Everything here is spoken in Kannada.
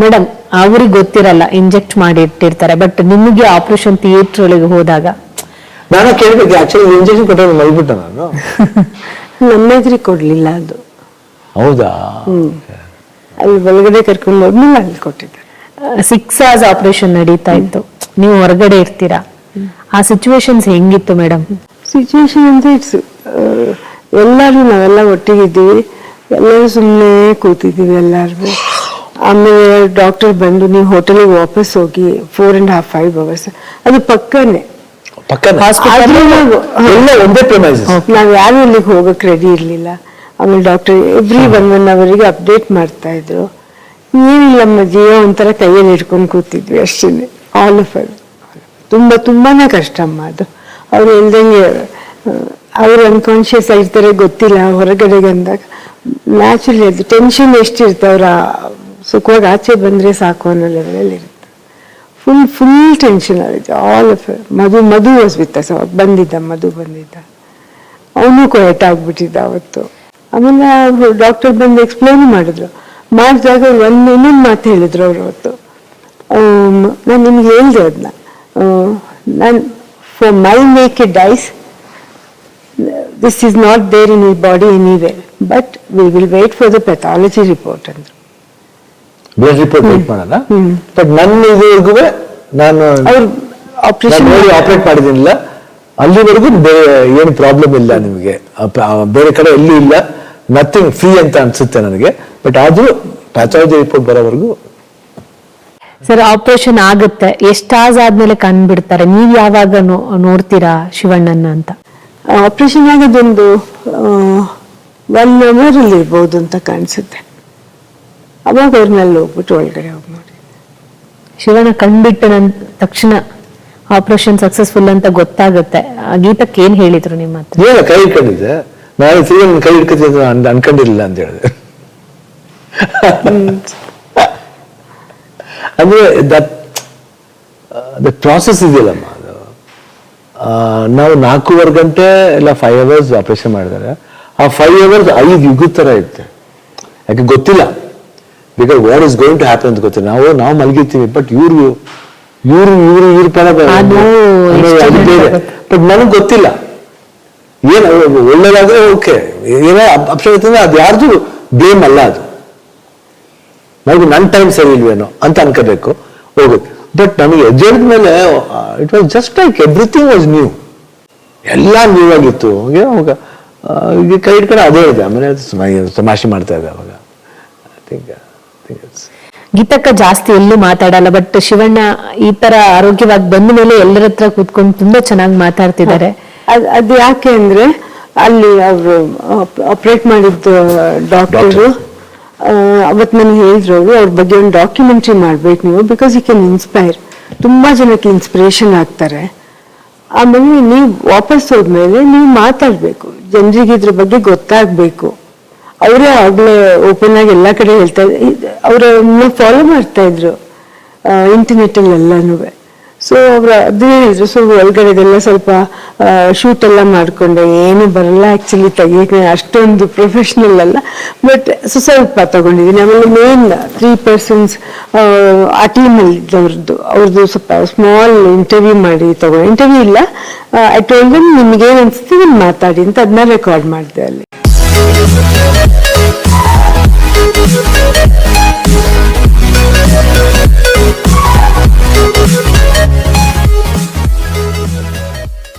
ಮೇಡಮ್ ಅವ್ರಿಗೆ ಗೊತ್ತಿರಲ್ಲ, ಇಂಜೆಕ್ಟ್ ಮಾಡಿ ಇಟ್ಟಿರ್ತಾರೆ. ಬಟ್ ನಿಮಗೆ ಆಪರೇಷನ್ ಥಿಯೇಟರ್ ಒಳಗೆ ಹೋದಾಗ ನಾನು ಕೇಳ್ಬೇಕು, ಆಕ್ಚುಲಿ ಇಂಜೆಕ್ಷನ್ ಕೊಟ್ಟರೆ ಮಲ್ಬಿಟ್ಟ ನಾನು. ನಮ್ಮ ಎದುರಿಗೆ ಕೊಡ್ಲಿಲ್ಲ ಅದು. ಹೌದಾ? ಅಲ್ಲಿ ಒಳಗಡೆ ಕರ್ಕೊಂಡು ಹೋದ್ಮೇಲೆ ಅಲ್ಲಿ ಕೊಟ್ಟಿದ್ದಾರೆ. 6 hours ಆಪರೇಷನ್ ನಡೀತಾ ಇತ್ತು, ನೀವು ಹೊರಗಡೆ ಇರ್ತೀರಾ. ಆ ಸಿಚುವೇಶನ್ಸ್ ಹೆಂಗಿತ್ತು ಮೇಡಮ್? ಸಿಚುವೇಶನ್ ಅಂತ ಎಲ್ಲರೂ ನಾವೆಲ್ಲ ಒಟ್ಟಿಗಿದ್ದೀವಿ, ಎಲ್ಲರೂ ಸುಮ್ಮನೆ ಕೂತಿದ್ದೀವಿ ಎಲ್ಲರೂ. ಆಮೇಲೆ ಡಾಕ್ಟರ್ ಬಂದು ನೀವು ಹೋಟೆಲಿಗೆ ವಾಪಸ್ ಹೋಗಿ 4.5 hours, ಅದು ಪಕ್ಕನೇ ನಾವ್ ಯಾರು ಇಲ್ಲಿಗೆ ಹೋಗಕ್ ರೆಡಿ ಇರ್ಲಿಲ್ಲ. ಆಮೇಲೆ ಡಾಕ್ಟರ್ ಎವ್ರಿ 1 hour ಅಪ್ಡೇಟ್ ಮಾಡ್ತಾ ಇದ್ರು. ಏನಿಲ್ಲಮ್ಮ ಜೀವ ಒಂಥರ ಕೈಯಲ್ಲಿ ಇಟ್ಕೊಂಡು ಕೂತಿದ್ವಿ ಅಷ್ಟೇ, ಆಲ್ ಆಫ್ ಅದ್. ತುಂಬಾನೇ ಕಷ್ಟ ಅಮ್ಮ ಅದು. ಅವ್ರು ಹೇಳ್ದಂಗೆ ಅವ್ರು ಅನ್ಕಾನ್ಶಿಯಸ್ ಆಗಿರ್ತಾರೆ, ಗೊತ್ತಿಲ್ಲ. ಹೊರಗಡೆಗೆ ಅಂದಾಗ ನ್ಯಾಚುರಲಿ ಅದು ಟೆನ್ಷನ್ ಎಷ್ಟಿರುತ್ತೆ, ಅವ್ರ ಸುಖವಾಗಿ ಆಚೆ ಬಂದ್ರೆ ಸಾಕು ಅನ್ನೋ ಲೆವೆಲಲ್ಲಿ ಇರುತ್ತೆ. ಫುಲ್ ಟೆನ್ಷನ್ ಆಗಿದೆ. All of Madhu was with us. Madhu ಬಂದಿದ್ದ, ಅವನು ಕೊಯಟ್ ಆಗ್ಬಿಟ್ಟಿದ್ದ ಅವತ್ತು. ಆಮೇಲೆ ಡಾಕ್ಟರ್ ಬಂದು ಎಕ್ಸ್ಪ್ಲೈನ್ ಮಾಡಿದಾಗ ಅವ್ರು ಇನ್ನೊಂದು ಮಾತು ಹೇಳಿದ್ರು ಅವ್ರು ಅವತ್ತು. ನಾನು ನಿಮ್ಗೆ ಹೇಳ್ದೆ ಅದನ್ನ, ನಾನು for my naked eyes this is not there in his body anywhere, but we will wait for the pathology report ಅಂದ್ರು. ಬ್ಲಡ್ ರಿಪೋರ್ಟ್ ವೇಟ್ ಮಾಡೋಣ, ಬಟ್ ನನ್ನ ಇದುವರೆಗೂ ನಾನು ಆಪರೇಟ್ ಮಾಡಿದ್ದೀನಿಲ್ಲ, ಅಲ್ಲಿವರೆಗೂ ಏನು ಪ್ರಾಬ್ಲಮ್ ಇಲ್ಲ ನಿಮಗೆ, ಬೇರೆ ಕಡೆ ಎಲ್ಲಿ ಇಲ್ಲ, ನಥಿಂಗ್, ಫ್ರೀ ಅಂತ ಅನ್ಸುತ್ತೆ ನನಗೆ. ಬಟ್ ಆದ್ರೂ ಪ್ಯಾಥಾಲಜಿ ರಿಪೋರ್ಟ್ ಬರೋವರೆಗೂ. ಸರ್, ಆಪರೇಷನ್ ಆಗುತ್ತೆ, ಎಷ್ಟು hours ಆದ್ಮೇಲೆ ಕಂಡ್ಬಿಡ್ತಾರೆ? ನೀವ್ ಯಾವಾಗ ನೋಡ್ತೀರಾ ಶಿವಣ್ಣನ ಅಂತ? ಆಪರೇಷನ್ ಆಗೋದೊಂದು 1 hour ಅಲ್ಲಿ ಇರ್ಬೋದು ಅಂತ ಕಾಣಿಸುತ್ತೆ. ಅವಾಗ ಅವ್ರನ್ನೆಲ್ಲ ಹೋಗ್ಬಿಟ್ಟು ಒಳಗಡೆ ಹೋಗಿ ನೋಡಿ. ಶಿವಣ್ಣ ಕಂಡ್ಬಿಟ್ಟ ತಕ್ಷಣ ಆಪರೇಷನ್ ಸಕ್ಸಸ್ಫುಲ್ ಅಂತ ಗೊತ್ತಾಗುತ್ತೆ. ಗೀತಕ್ಕೆ ಏನ್ ಹೇಳಿದ್ರು ನಿಮ್ಮ ಹತ್ರ? ಏನ ಕೈ ಇಟ್ಕೊಂಡಿದ್ದೆ ನಾನು, ಕೈ ಇಟ್ಕೊತಿದ್ದೆ ಅನ್ಕೊಂಡಿರ್ಲಿಲ್ಲ ಅಂತ ಹೇಳಿದೆ. ಅಂದ್ರೆ ದ ಪ್ರಾಸೆಸ್ ಇದೆಯಲ್ಲಮ್ಮ, ಅದು ನಾವು 4.25 ಗಂಟೆ ಇಲ್ಲ 5 hours ಆಪರೇಷನ್ ಮಾಡಿದ್ದಾರೆ. ಆ 5 hours 5 ಯುಗದ ತರ ಇರುತ್ತೆ. ಯಾಕೆ ಗೊತ್ತಿಲ್ಲ, because what is going to happen ಅಂತ ಗೊತ್ತಿಲ್ಲ. ನಾವು ಮಲಗಿರ್ತೀವಿ, ಬಟ್ ಇವ್ರ ಪರ ಬಟ್ ನನಗೆ ಗೊತ್ತಿಲ್ಲ. ಏನು ಒಳ್ಳೇದಾದ್ರೆ ಓಕೆ, ಏನೋ ಅಪ್ಸೆ ಇರ್ತಂದ್ರೆ ಅದು ಯಾರ್ದು ಬ್ಲೇಮ್ ಅಲ್ಲ, ಅದು ನನಗೆ ನನ್ನ ಟೈಮ್ ಸರಿ ಇಲ್ವೇನೋ ಅಂತ ಅನ್ಕೋಬೇಕು, ಹೋಗುತ್ತೆ. ಬಟ್ ನನಗೆ ಎದ್ದೇಳಿದ ಮೇಲೆ it was just like everything was new, ಎಲ್ಲ ನ್ಯೂ ಆಗಿತ್ತು. ಈಗ ಕೈ ಇಟ್ಕೊಂಡು ಅದೇ ಇದೆ. ಆಮೇಲೆ ತಮಾಷೆ ಮಾಡ್ತಾ ಇದ್ದೆ ಅವಾಗ. ಗೀತಕ್ಕ ಜಾಸ್ತಿ ಎಲ್ಲೂ ಮಾತಾಡಲ್ಲ, ಬಟ್ ಶಿವಣ್ಣ ಈ ತರ ಆರೋಗ್ಯವಾಗಿ ಬಂದ ಮೇಲೆ ಎಲ್ಲರ ಹತ್ರ ಕೂತ್ಕೊಂಡು ತುಂಬಾ ಚೆನ್ನಾಗಿ ಮಾತಾಡ್ತಿದ್ದಾರೆ. ಅದು ಯಾಕೆ ಅಂದ್ರೆ ಅಲ್ಲಿ ಅವರು ಆಪರೇಟ್ ಮಾಡಿದ್ದು ಡಾಕ್ಟರು ಅವತ್ತು ನನಗೆ ಹೇಳಿದ್ರು, ಅವ್ರ ಬಗ್ಗೆ ಒಂದು ಡಾಕ್ಯುಮೆಂಟ್ರಿ ಮಾಡ್ಬೇಕು ನೀವು, ಬಿಕಾಸ್ ಯು ಕ್ಯಾನ್ ಇನ್ಸ್ಪೈರ್, ತುಂಬಾ ಜನಕ್ಕೆ ಇನ್ಸ್ಪಿರೇಷನ್ ಆಗ್ತಾರೆ. ಆಮೇಲೆ ನೀವು ವಾಪಸ್ ಹೋದ್ಮೇಲೆ ನೀವು ಮಾತಾಡ್ಬೇಕು, ಜನರಿಗೆ ಇದ್ರ ಬಗ್ಗೆ ಗೊತ್ತಾಗ್ಬೇಕು. ಅವರೇ ಆಗ್ಲೇ ಓಪನ್ ಆಗಿ ಎಲ್ಲ ಕಡೆ ಹೇಳ್ತಾ ಇದ್ರು, ಅವ್ರನ್ನ ಫಾಲೋ ಮಾಡ್ತಾ ಇದ್ರು ಇಂಟರ್ನೆಟ್ ಅಲ್ಲಿ ಎಲ್ಲಾನು. ಸೊ ಅವ್ರು ಅದೇ ಹೇಳಿದ್ರು. ಸೊ ಒಳಗಡೆದೆಲ್ಲ ಸ್ವಲ್ಪ ಶೂಟ್ ಎಲ್ಲ ಮಾಡ್ಕೊಂಡೆ, ಏನು ಬರಲ್ಲ ಆಕ್ಚುಲಿ ತೆಗಿಯಕ್ಕೆ, ಅಷ್ಟೊಂದು ಪ್ರೊಫೆಷನಲ್ ಅಲ್ಲ, ಬಟ್ ಸ್ವಲ್ಪ ತಗೊಂಡಿದ್ದೀನಿ. ಆಮೇಲೆ ಮೇನ್ 3 persons ಆ ಟೀಮಲ್ಲಿ ಅವ್ರದ್ದು ಸ್ವಲ್ಪ ಸ್ಮಾಲ್ ಇಂಟರ್ವ್ಯೂ ಮಾಡಿ ತಗೊಂಡು, ಇಂಟರ್ವ್ಯೂ ಇಲ್ಲ, ಐ ಟೋಲ್ಡ್ ದೆಮ್ ನಿಮ್ಗೇನು ಅನ್ಸುತ್ತೆ ನೀವು ಮಾತಾಡಿ ಅಂತ, ಅದನ್ನ ರೆಕಾರ್ಡ್ ಮಾಡಿದೆ ಅಲ್ಲಿ.